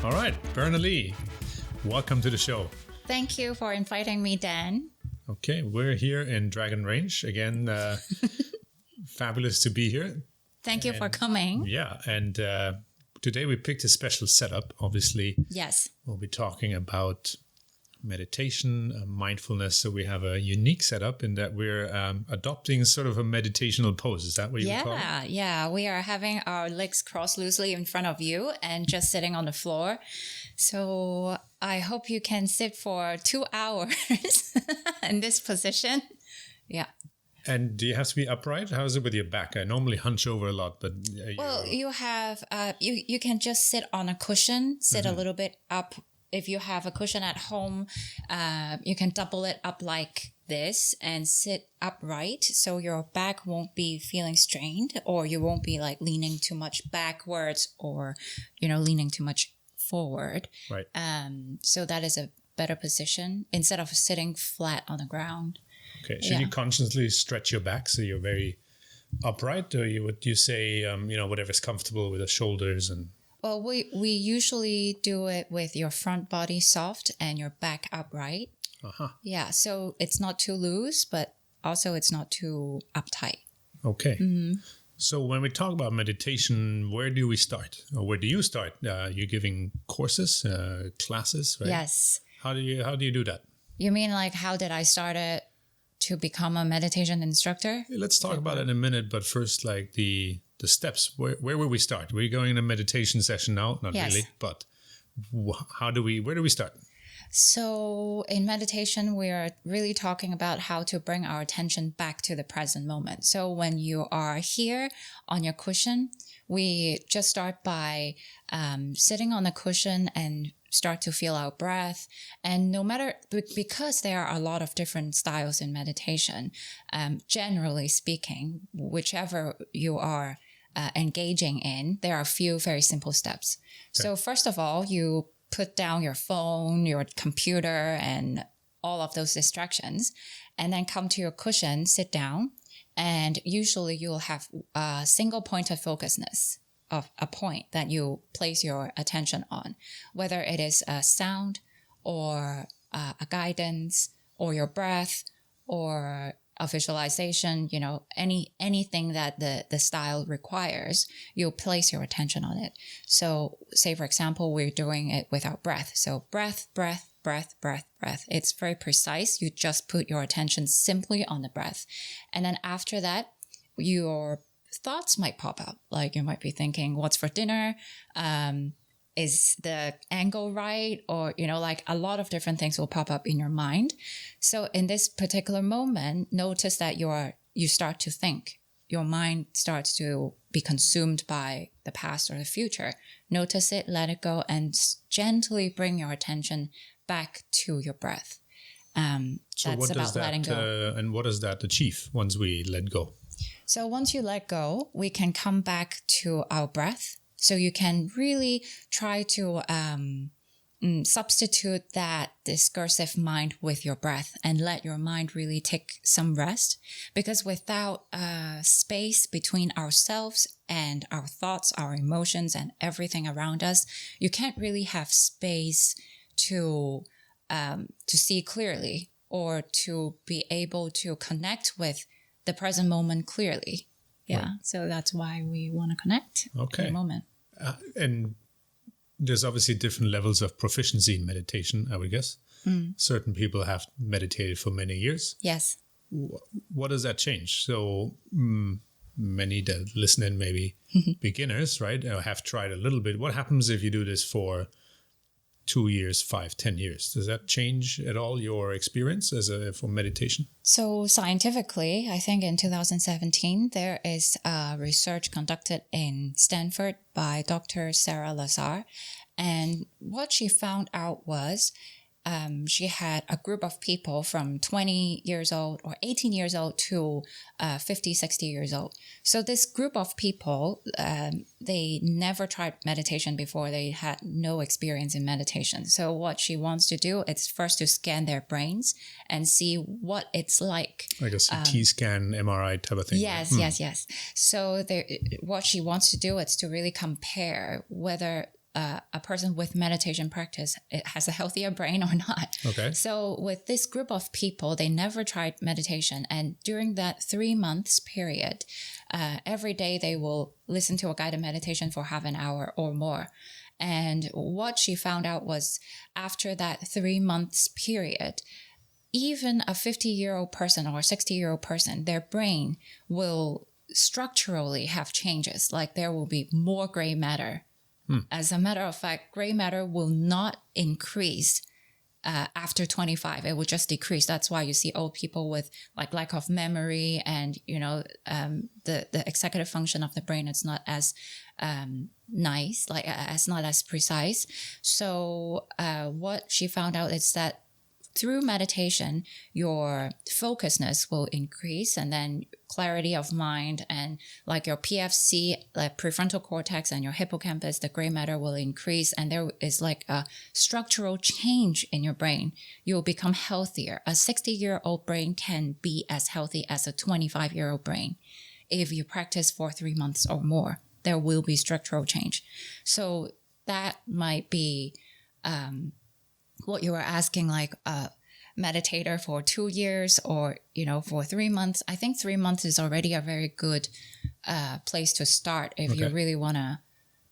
All right, Berna Lee, welcome to the show. Thank you for inviting me, Dan. Okay, we're here in Dragon Range. Again, fabulous to be here. Thank you for coming. Yeah, and today we picked a special setup, obviously. Yes. We'll be talking about meditation, mindfulness. So we have a unique setup in that we're adopting sort of a meditational pose. Is that what you would call it? Yeah. We are having our legs crossed loosely in front of you and just sitting on the floor. So I hope you can sit for 2 hours in this position. Yeah. And do you have to be upright? How is it with your back? I normally hunch over a lot, but... Well, you have, you can just sit on a cushion, sit a little bit up. If you have a cushion at home, you can double it up like this and sit upright so your back won't be feeling strained, or you won't be like leaning too much backwards or, leaning too much forward. Right. So that is a better position instead of sitting flat on the ground. Okay. Should you consciously stretch your back so you're very upright, or would you say, whatever's comfortable with the shoulders and... Well, we usually do it with your front body soft and your back upright. Uh-huh. Yeah, so it's not too loose, but also it's not too uptight. Okay. Mm-hmm. So when we talk about meditation, where do we start? Or where do you start? You're giving courses, classes, right? Yes. How do you do that? You mean like how did I start it to become a meditation instructor? Let's talk about it in a minute, but first, like the steps. Where will we start? We're going in a meditation session now, not really, but where do we start? So in meditation, we are really talking about how to bring our attention back to the present moment. So when you are here on your cushion, we just start by sitting on the cushion and start to feel our breath. And no matter, because there are a lot of different styles in meditation, generally speaking, whichever you are engaging in, there are a few very simple steps. Okay. So first of all, you put down your phone, your computer, and all of those distractions, and then come to your cushion, sit down, and usually you'll have a single point of focusness of a point that you place your attention on, whether it is a sound or a guidance or your breath or a visualization, anything that the style requires, you'll place your attention on it. So say, for example, we're doing it with our breath. So breath, breath, breath, breath, breath. It's very precise. You just put your attention simply on the breath. And then after that, your thoughts might pop up. Like you might be thinking, what's for dinner? Is the angle right? Or, like a lot of different things will pop up in your mind. So in this particular moment, notice that you start to think. Your mind starts to be consumed by the past or the future. Notice it, let it go, and gently bring your attention back to your breath. So that's about letting go. And what does that achieve once we let go? So once you let go, we can come back to our breath. So you can really try to substitute that discursive mind with your breath and let your mind really take some rest. Because without space between ourselves and our thoughts, our emotions, and everything around us, you can't really have space to see clearly or to be able to connect with the present moment clearly. Yeah, right. So that's why we want to connect in the moment. And there's obviously different levels of proficiency in meditation, I would guess. Certain people have meditated for many years. Yes. What does that change? So many that listen in, maybe beginners, right, have tried a little bit. What happens if you do this for 2 years, 5, 10 years? Does that change at all your experience for meditation? So scientifically, I think in 2017, there is research conducted in Stanford by Dr. Sarah Lazar. And what she found out was she had a group of people from 20 years old or 18 years old to 50, 60 years old. So this group of people, they never tried meditation before. They had no experience in meditation. So what she wants to do is first to scan their brains and see what it's like. Like a CT scan, MRI type of thing. Yes, yes. So what she wants to do is to really compare whether a person with meditation practice it has a healthier brain or not. Okay. So with this group of people, they never tried meditation. And during that 3 months period, every day they will listen to a guided meditation for half an hour or more. And what she found out was after that 3 months period, even a 50-year-old person or a 60-year-old person, their brain will structurally have changes. Like there will be more gray matter. As a matter of fact, gray matter will not increase after 25. It will just decrease. That's why you see old people with like lack of memory and, the executive function of the brain is not as nice, like it's not as precise. So what she found out is that through meditation, your focusedness will increase and then clarity of mind and like your PFC, like prefrontal cortex and your hippocampus, the gray matter will increase. And there is like a structural change in your brain. You'll become healthier. A 60-year-old brain can be as healthy as a 25-year-old brain. If you practice for 3 months or more, there will be structural change. So that might be what you were asking, like a meditator for 2 years or, for 3 months. I think 3 months is already a very good place to start if you really want to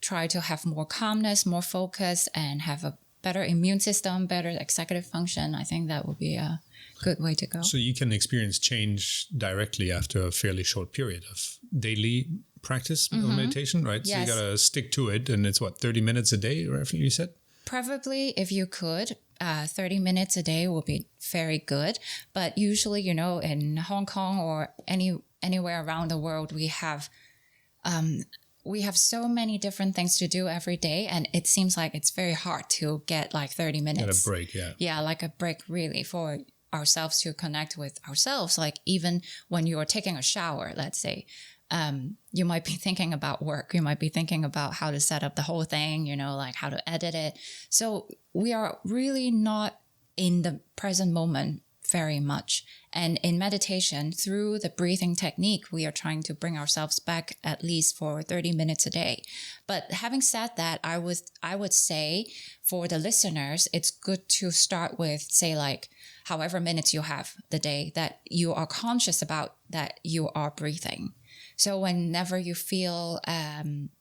try to have more calmness, more focus, and have a better immune system, better executive function. I think that would be a good way to go. So you can experience change directly after a fairly short period of daily practice of meditation, right? Yes. So you got to stick to it. And it's 30 minutes a day, roughly, you said? Preferably, if you could, 30 minutes a day will be very good. But usually, in Hong Kong or anywhere around the world, we have so many different things to do every day. And it seems like it's very hard to get like 30 minutes. Get a break, yeah. Yeah, like a break really for ourselves to connect with ourselves. Like even when you are taking a shower, let's say, you might be thinking about work. You might be thinking about how to set up the whole thing, like how to edit it. So we are really not in the present moment very much. And in meditation, through the breathing technique, we are trying to bring ourselves back at least for 30 minutes a day. But having said that, I would say for the listeners, it's good to start with, say, like however minutes you have the day that you are conscious about that you are breathing. So whenever you feel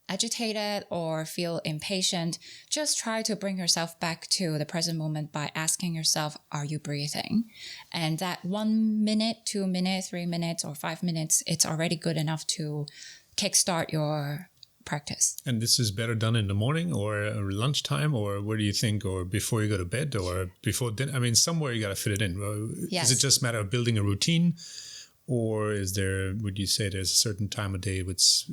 agitated or feel impatient, just try to bring yourself back to the present moment by asking yourself, are you breathing? And that 1 minute, 2 minutes, 3 minutes, or 5 minutes, it's already good enough to kickstart your practice. And this is better done in the morning or lunchtime, or where do you think, or before you go to bed or before dinner? I mean, somewhere you got to fit it in. Yes. Is it just a matter of building a routine? Or would you say there's a certain time of day which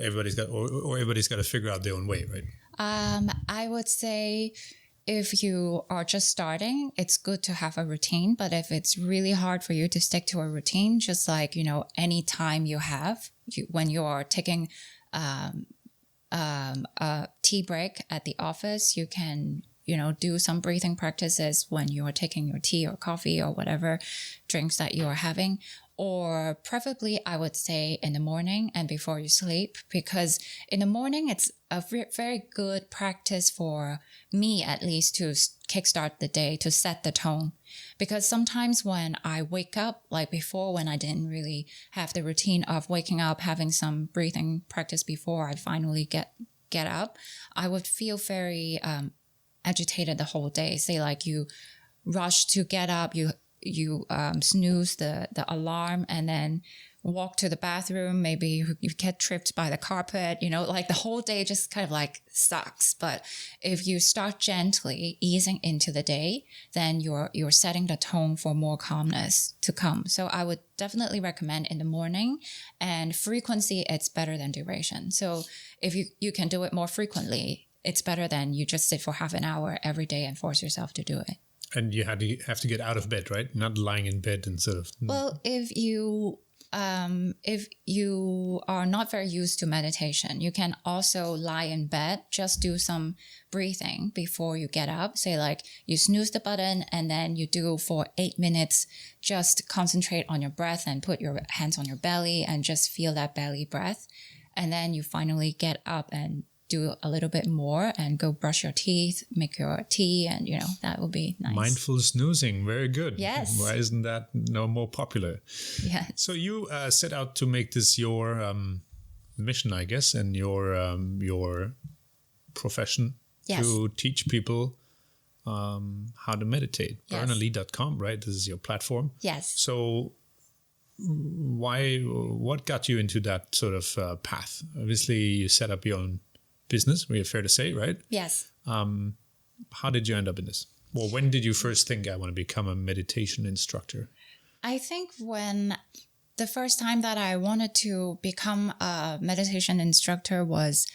everybody's got, or everybody's got to figure out their own way, right? I would say if you are just starting, it's good to have a routine. But if it's really hard for you to stick to a routine, just like, any time you have, when you are taking a tea break at the office, you can do some breathing practices when you are taking your tea or coffee or whatever drinks that you are having. Or preferably, I would say in the morning and before you sleep, because in the morning, it's a very good practice for me, at least, to kickstart the day, to set the tone. Because sometimes when I wake up, like before, when I didn't really have the routine of waking up, having some breathing practice before I finally get up, I would feel very agitated the whole day. Say like you rush to get up, you snooze the alarm and then walk to the bathroom. Maybe you get tripped by the carpet, like the whole day just kind of like sucks. But if you start gently easing into the day, then you're setting the tone for more calmness to come. So I would definitely recommend in the morning, and frequency, it's better than duration. So if you can do it more frequently, it's better than you just sit for half an hour every day and force yourself to do it. And you have to get out of bed, right? Not lying in bed and sort of. Well, if you are not very used to meditation, you can also lie in bed, just do some breathing before you get up. Say like you snooze the button and then you do for 8 minutes, just concentrate on your breath and put your hands on your belly and just feel that belly breath. And then you finally get up and do a little bit more and go brush your teeth, make your tea, and that would be nice. Mindful snoozing, very good. Yes. Why isn't that more popular? Yeah. So you set out to make this your mission, I guess, and your profession. Yes. To teach people how to meditate. Yes. BernaLee.com, right? This is your platform. Yes. So what got you into that sort of path? Obviously, you set up your own business, we are fair to say, right? Yes. How did you end up in this? Well, when did you first think I want to become a meditation instructor? I think when the first time that I wanted to become a meditation instructor was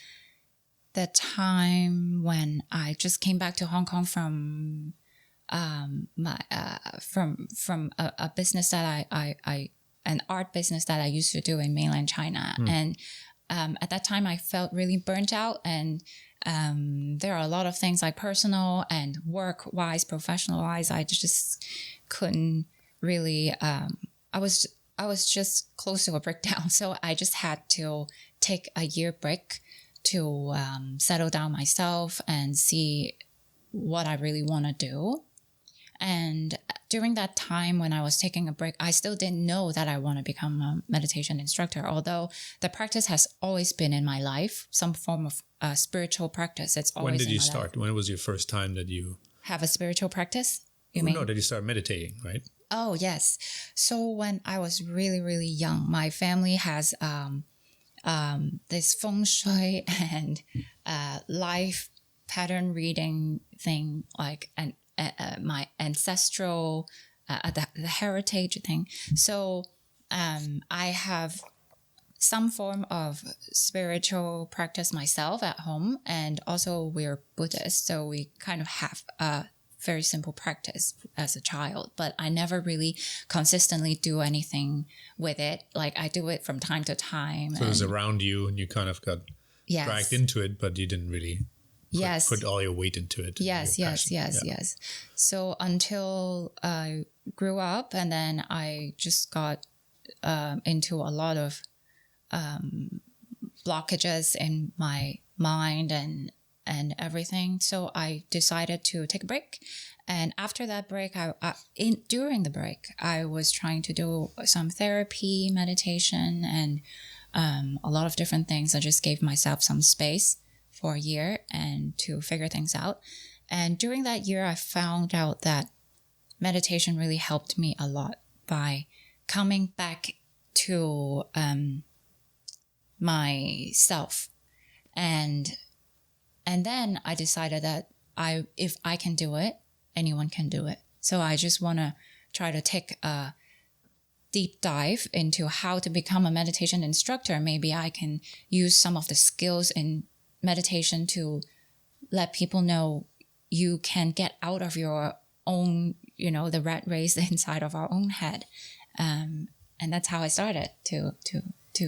the time when I just came back to Hong Kong from from a business that I an art business that I used to do in mainland China. And at that time I felt really burnt out, and there are a lot of things like personal and work wise, professional wise, I just couldn't really, I was just close to a breakdown. So I just had to take a year break to settle down myself and see what I really want to do. And during that time when I was taking a break, I still didn't know that I want to become a meditation instructor, although the practice has always been in my life, some form of spiritual practice. It's always. When did you in my start? life. When was your first time that you Have a spiritual practice? You mean? No, that you started meditating, right? Oh, yes. So when I was really, really young, my family has this feng shui and life pattern reading thing, like my ancestral, the heritage thing. So I have some form of spiritual practice myself at home, and also we're Buddhist, so we kind of have a very simple practice as a child, but I never really consistently do anything with it. Like I do it from time to time. So it was around you and you kind of got Yes. dragged into it, but you didn't really put all your weight into it. Yes. So until I grew up, and then I just got into a lot of blockages in my mind and everything. So I decided to take a break. And after that break, during the break, I was trying to do some therapy, meditation, and a lot of different things. I just gave myself some space for a year and to figure things out. And during that year, I found out that meditation really helped me a lot by coming back to myself. And then I decided that if I can do it, anyone can do it. So I just want to try to take a deep dive into how to become a meditation instructor. Maybe I can use some of the skills in meditation to let people know you can get out of your own, the rat race inside of our own head. And that's how I started to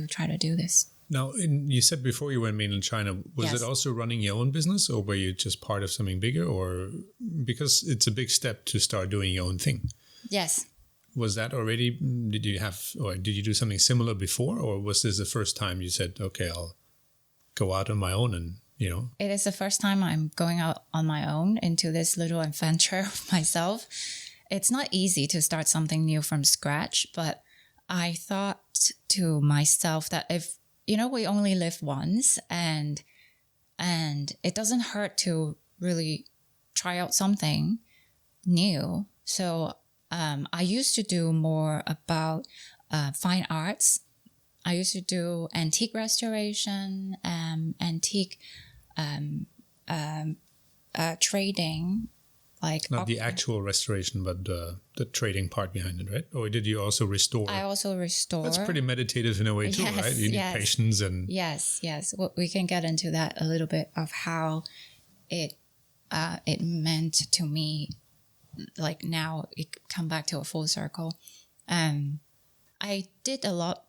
try to do this. Now, you said before you went to mainland China, was Yes. it also running your own business, or were you just part of something bigger? Or because it's a big step to start doing your own thing. Yes. Was that already, did you do something similar before? Or was this the first time you said, okay, I'll go out on my own and, It is the first time I'm going out on my own into this little adventure of myself. It's not easy to start something new from scratch, but I thought to myself that if, we only live once, and it doesn't hurt to really try out something new. So I used to do more about fine arts. I used to do antique restoration, antique trading. not the actual restoration, but the trading part behind it, right? Or did you also restore? I also restore. That's pretty meditative in a way too, Yes, right? You need yes. patience and... Yes. Well, we can get into that a little bit of how it meant to me. Like now, it come back to a full circle. I did a lot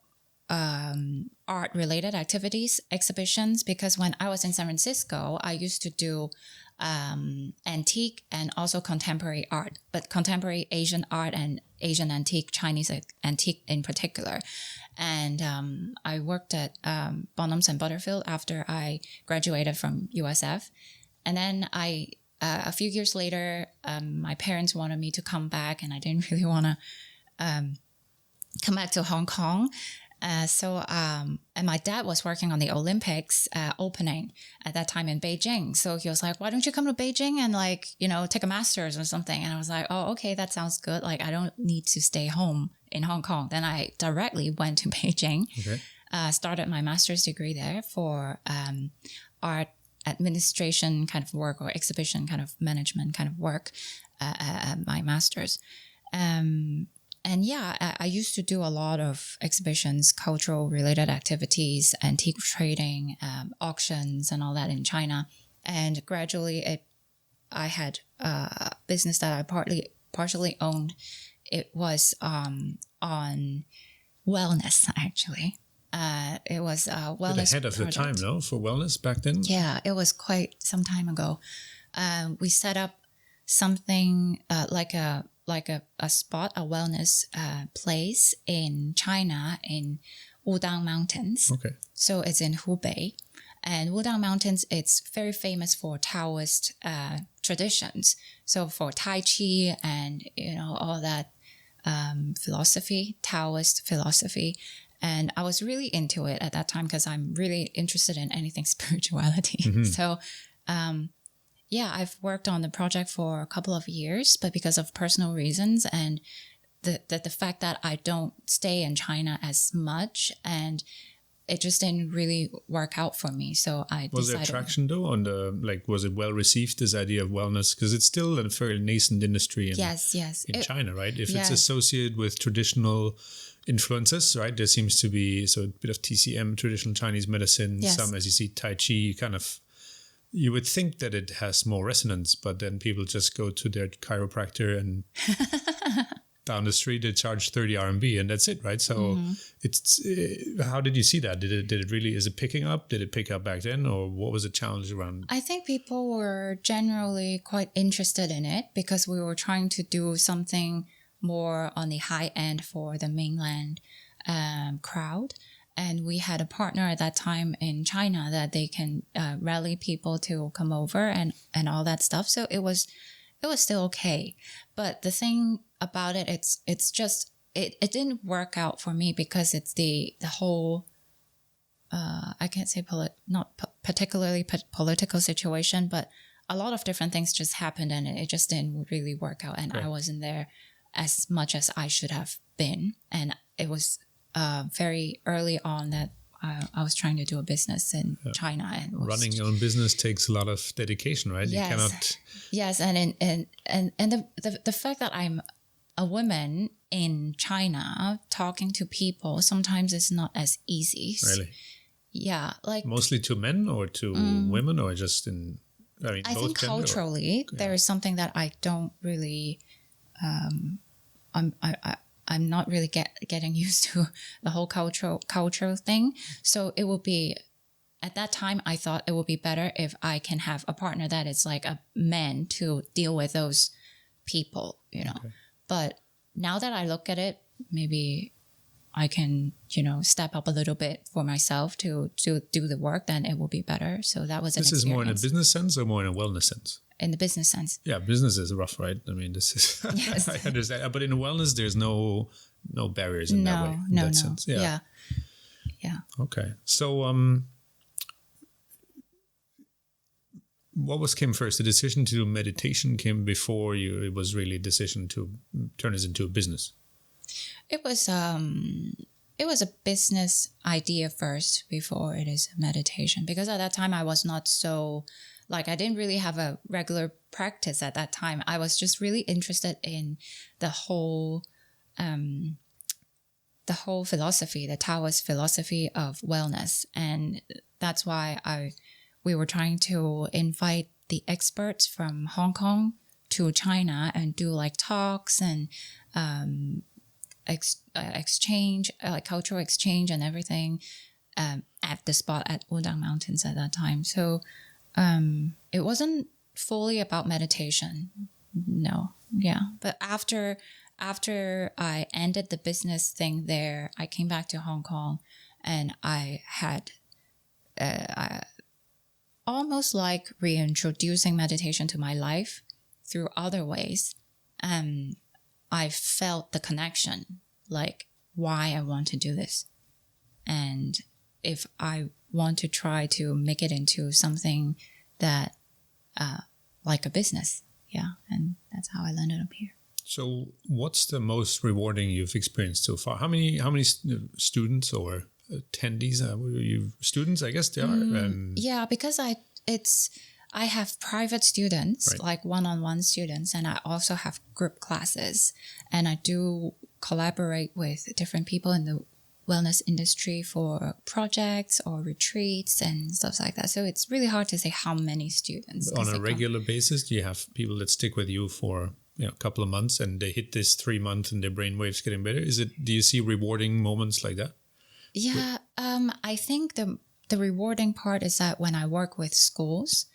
art-related activities, exhibitions, because when I was in San Francisco, I used to do antique and also contemporary art, but contemporary Asian art and Asian antique, Chinese antique in particular. And I worked at Bonhams and Butterfield after I graduated from USF. And then a few years later, my parents wanted me to come back, and I didn't really want to come back to Hong Kong. And my dad was working on the Olympics opening at that time in Beijing. So he was like, why don't you come to Beijing and take a master's or something? And I was like, oh, okay, that sounds good. Like, I don't need to stay home in Hong Kong. Then I directly went to Beijing, started my master's degree there for art administration kind of work, or exhibition kind of management kind of work, my master's. And yeah, I used to do a lot of exhibitions, cultural related activities, antique trading, auctions and all that in China. And gradually I had a business that I partially owned. It was on wellness, actually. It was a wellness ahead of the time, no, for wellness back then? Yeah, it was quite some time ago. We set up something like a spot, a wellness place in China in Wudang Mountains. Okay. So it's in Hubei. And Wudang Mountains, it's very famous for Taoist traditions. So for Tai Chi and, all that philosophy, Taoist philosophy. And I was really into it at that time because I'm really interested in anything spirituality. Mm-hmm. So, I've worked on the project for a couple of years, but because of personal reasons and the fact that I don't stay in China as much, and it just didn't really work out for me. So I was there traction though on was it well received, this idea of wellness? Because it's still a fairly nascent industry in China, right? If it's associated with traditional influences, right? There seems to be a bit of TCM, traditional Chinese medicine, some, as you see, Tai Chi, you would think that it has more resonance, but then people just go to their chiropractor and down the street they charge 30 RMB and that's it, right? So it's how did you see that? Did it really, is it picking up? Did it pick up back then, or what was the challenge around? I think people were generally quite interested in it because we were trying to do something more on the high end for the mainland crowd. And we had a partner at that time in China that they can rally people to come over and all that stuff. So it was still okay. But the thing about it, it's just, it didn't work out for me because it's the whole, I can't say not particularly political situation, but a lot of different things just happened and it just didn't really work out. And I wasn't there as much as I should have been. And it was very early on that I was trying to do a business in China. And running your own business takes a lot of dedication, right? Yes. You cannot. Yes, and the fact that I'm a woman in China talking to people sometimes is not as easy. Really? Yeah, mostly to men or to women, or just in. I think culturally there is something that I don't really. I'm not really getting used to the whole cultural thing. So it will be, at that time, I thought it would be better if I can have a partner that is like a man to deal with those people, Okay. But now that I look at it, maybe I can, step up a little bit for myself to do the work, then it will be better. So that was an experience. This is more in a business sense or more in a wellness sense? In the business sense. Yeah, business is rough, right? I mean, this is, yes. I understand. But in wellness, there's no barriers in that way. In that sense. Yeah. Okay. So, what came first? The decision to do meditation came before it was really a decision to turn this into a business? It was a business idea first before it is a meditation, because at that time I was not so, I didn't really have a regular practice at that time. I was just really interested in the whole philosophy, the Taoist philosophy of wellness. And that's why we were trying to invite the experts from Hong Kong to China and do talks and exchange, cultural exchange and everything at the spot at Wudang Mountains at that time. So it wasn't fully about meditation. No. Yeah. But after after I ended the business thing there, I came back to Hong Kong, and I had almost like reintroducing meditation to my life through other ways. I felt the connection, like why I want to do this. And if I want to try to make it into something that, like a business. Yeah. And that's how I landed up here. So what's the most rewarding you've experienced so far? How many students or attendees were you? Students, I guess they are. Yeah, because I have private students, Right. like one-on-one students, and I also have group classes. And I do collaborate with different people in the wellness industry for projects or retreats and stuff like that. So it's really hard to say how many students. On a regular basis, do you have people that stick with you for a couple of months and they hit this 3 month and their brain waves getting better? Do you see rewarding moments like that? Yeah, I think the rewarding part is that when I work with schools,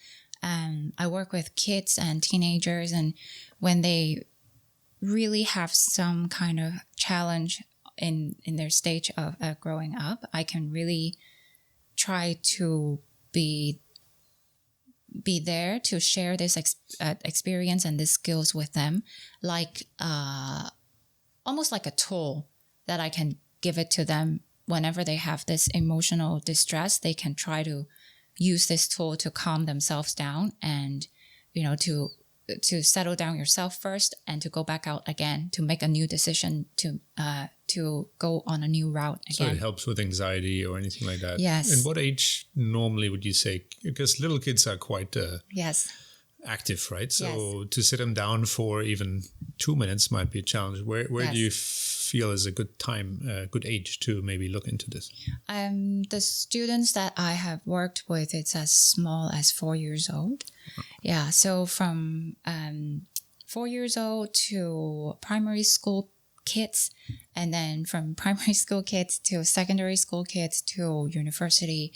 I work with kids and teenagers, and when they really have some kind of challenge in their stage of growing up, I can really try to be there to share this experience and these skills with them, like almost like a tool that I can give it to them whenever they have this emotional distress. They can try to use this tool to calm themselves down and, to settle down yourself first and to go back out again, to make a new decision, to go on a new route again. So it helps with anxiety or anything like that? Yes. And what age normally would you say? Because little kids are quite yes. active, right? So Yes. to sit them down for even 2 minutes might be a challenge. Where Yes. do you feel is a good time, good age to maybe look into this? The students that I have worked with, it's as small as 4 years old. Yeah, so from 4 years old to primary school kids, and then from primary school kids to secondary school kids to university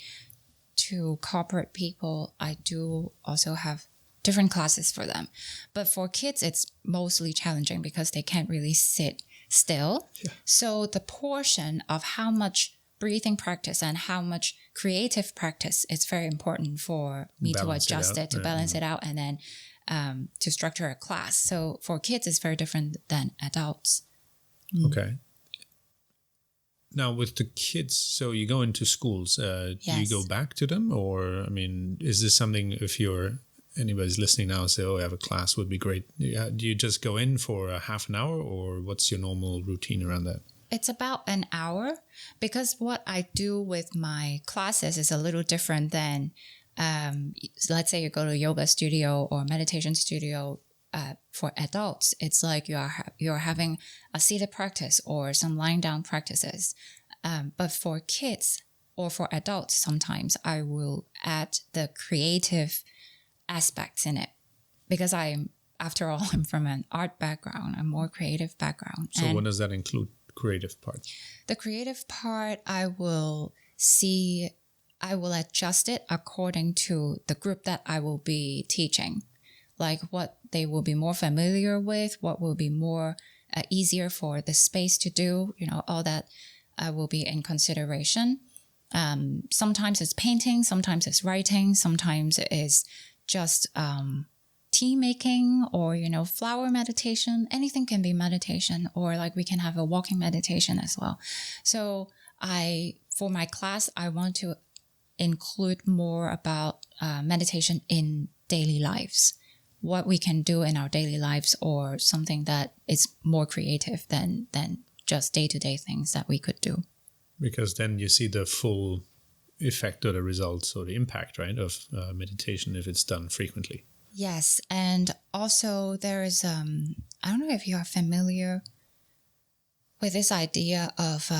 to corporate people. I do also have different classes for them. But for kids, it's mostly challenging because they can't really sit still. Yeah. So the portion of how much breathing practice and how much creative practice is very important for me to adjust it, to balance it out, and then to structure a class. So for kids, it's very different than adults. Okay. Now with the kids, so you go into schools, do you go back to them? Or, is this something, if anybody's listening now and say, I have a class, would be great. Do you just go in for a half an hour, or what's your normal routine around that? It's about an hour, because what I do with my classes is a little different than, let's say you go to a yoga studio or meditation studio. For adults, it's like you're having a seated practice or some lying down practices. But for kids or for adults, sometimes I will add the creative aspects in it, because after all, I'm from an art background, a more creative background. So what does that include, creative part? The creative part, I will adjust it according to the group that I will be teaching, like what they will be more familiar with, what will be more easier for the space to do, all that will be in consideration. Sometimes it's painting, sometimes it's writing, sometimes it is just tea making, or, flower meditation. Anything can be meditation, or like we can have a walking meditation as well. So for my class, I want to include more about meditation in daily lives, what we can do in our daily lives, or something that is more creative than just day-to-day things that we could do. Because then you see the full effect or the results or the impact, right, of meditation if it's done frequently. Yes. And also there is, I don't know if you are familiar with this idea of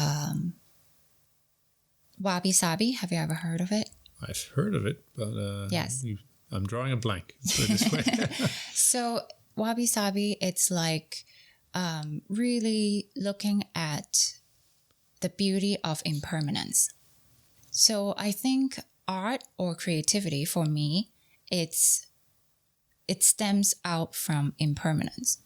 wabi-sabi. Have you ever heard of it? I've heard of it, but yes. I'm drawing a blank. Let's put it this way. So wabi-sabi, it's like really looking at the beauty of impermanence. So I think art or creativity for me, it stems out from impermanence.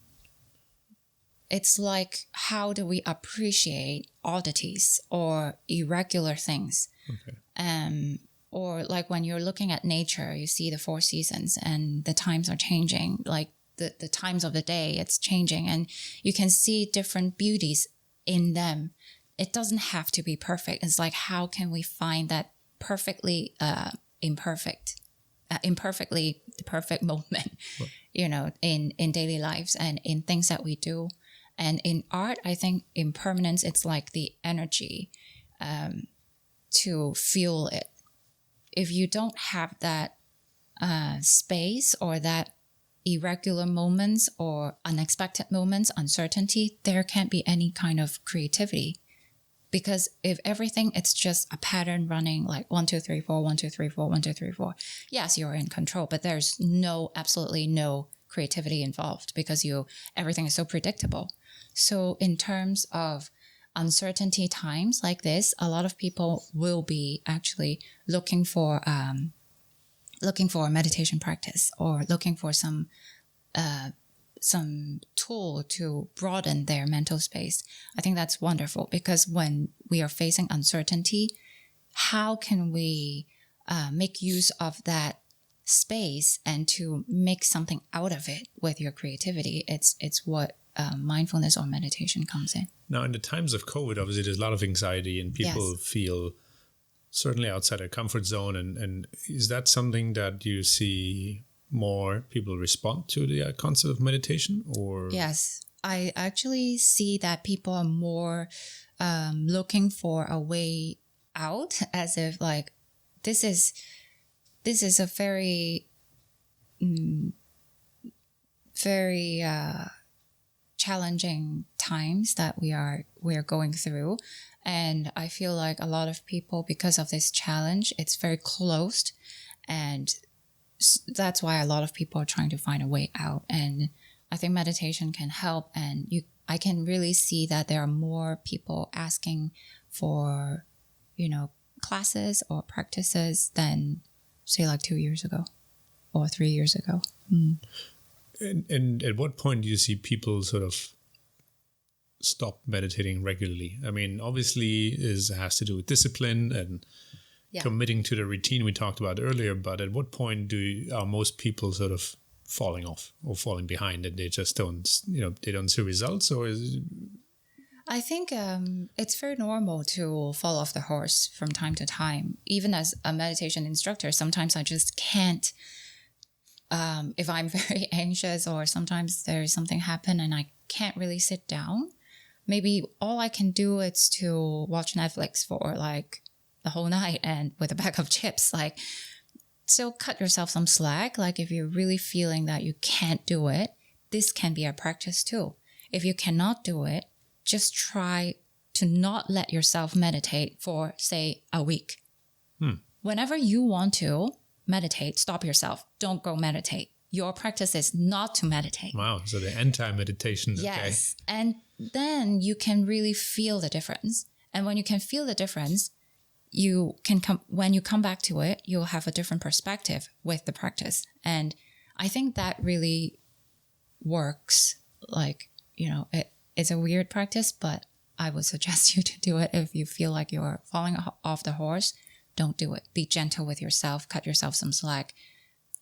it's like, how do we appreciate oddities or irregular things? Okay. Or like when you're looking at nature, you see the 4 seasons and the times are changing, like the times of the day, it's changing, and you can see different beauties in them. It doesn't have to be perfect. It's like, how can we find that perfectly imperfectly the perfect moment, in daily lives and in things that we do. And in art, I think impermanence, it's like the energy to feel it. If you don't have that space or that irregular moments or unexpected moments, uncertainty, there can't be any kind of creativity. Because if everything, it's just a pattern running like 1, 2, 3, 4, 1, 2, 3, 4, 1, 2, 3, 4. Yes, you're in control, but there's absolutely no creativity involved because everything is so predictable. So in terms of uncertainty times like this, a lot of people will be actually looking for a meditation practice or looking for some tool to broaden their mental space. I think that's wonderful, because when we are facing uncertainty, how can we make use of that space and to make something out of it with your creativity? It's what mindfulness or meditation comes in. Now, in the times of COVID, obviously there's a lot of anxiety and people feel certainly outside their comfort zone. And is that something that you see more people respond to the concept of meditation? Or yes, I actually see that people are more looking for a way out, as if like this is a very very challenging times that we're going through. And I feel like a lot of people, because of this challenge, it's very closed, and that's why a lot of people are trying to find a way out. And I think meditation can help. And I can really see that there are more people asking for, classes or practices than, say, like 2 years ago or 3 years ago. And at what point do you see people sort of stop meditating regularly? I mean, obviously it has to do with discipline and committing to the routine we talked about earlier, but at what point are most people sort of falling off or falling behind, and they just don't see results? Or I think it's very normal to fall off the horse from time to time. Even as a meditation instructor, sometimes I just can't, if I'm very anxious or sometimes there's something happen and I can't really sit down, maybe all I can do is to watch Netflix for like the whole night and with a bag of chips. Like, so cut yourself some slack. Like, if you're really feeling that you can't do it, this can be a practice too. If you cannot do it, just try to not let yourself meditate for, say, a week. Whenever you want to meditate, stop yourself. Don't go meditate. Your practice is not to meditate. Wow. So the anti-meditation. Yes. Okay. And then you can really feel the difference. And when you can feel the difference, you can when you come back to it, you'll have a different perspective with the practice. And I think that really works. Like, it's a weird practice, but I would suggest you to do it. If you feel like you're falling off the horse, don't do it. Be gentle with yourself, cut yourself some slack,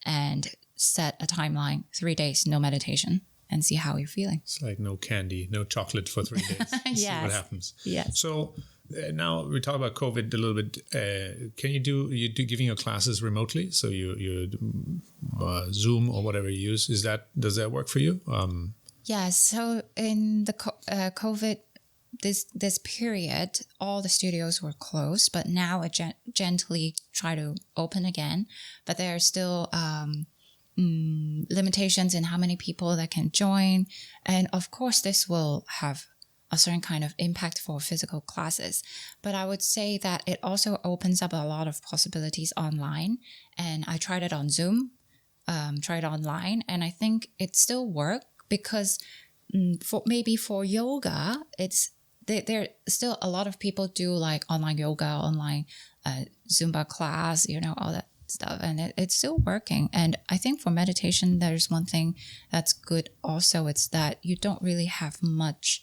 and set a timeline, 3 days, no meditation, and see how you're feeling. It's like no candy, no chocolate for 3 days. Yes. See what happens. Yes. So now we talk about COVID a little bit. Can you do giving your classes remotely? So you Zoom or whatever you use. Does that work for you? Yes. So in the COVID, this period, all the studios were closed, but now it gently try to open again. But there are still limitations in how many people that can join. And of course, this will have a certain kind of impact for physical classes. But I would say that it also opens up a lot of possibilities online. And I tried it on Zoom, tried online, and I think it still worked because for yoga, there still a lot of people do like online yoga, online Zumba class, all that stuff, and it's still working. And I think for meditation, there's one thing that's good also. It's that you don't really have much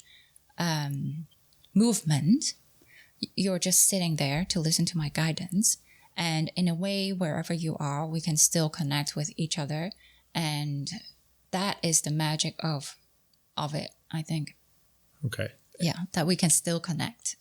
movement. You're just sitting there to listen to my guidance. And in a way, wherever you are, we can still connect with each other. And that is the magic of it, I think. Okay. Yeah, that we can still connect.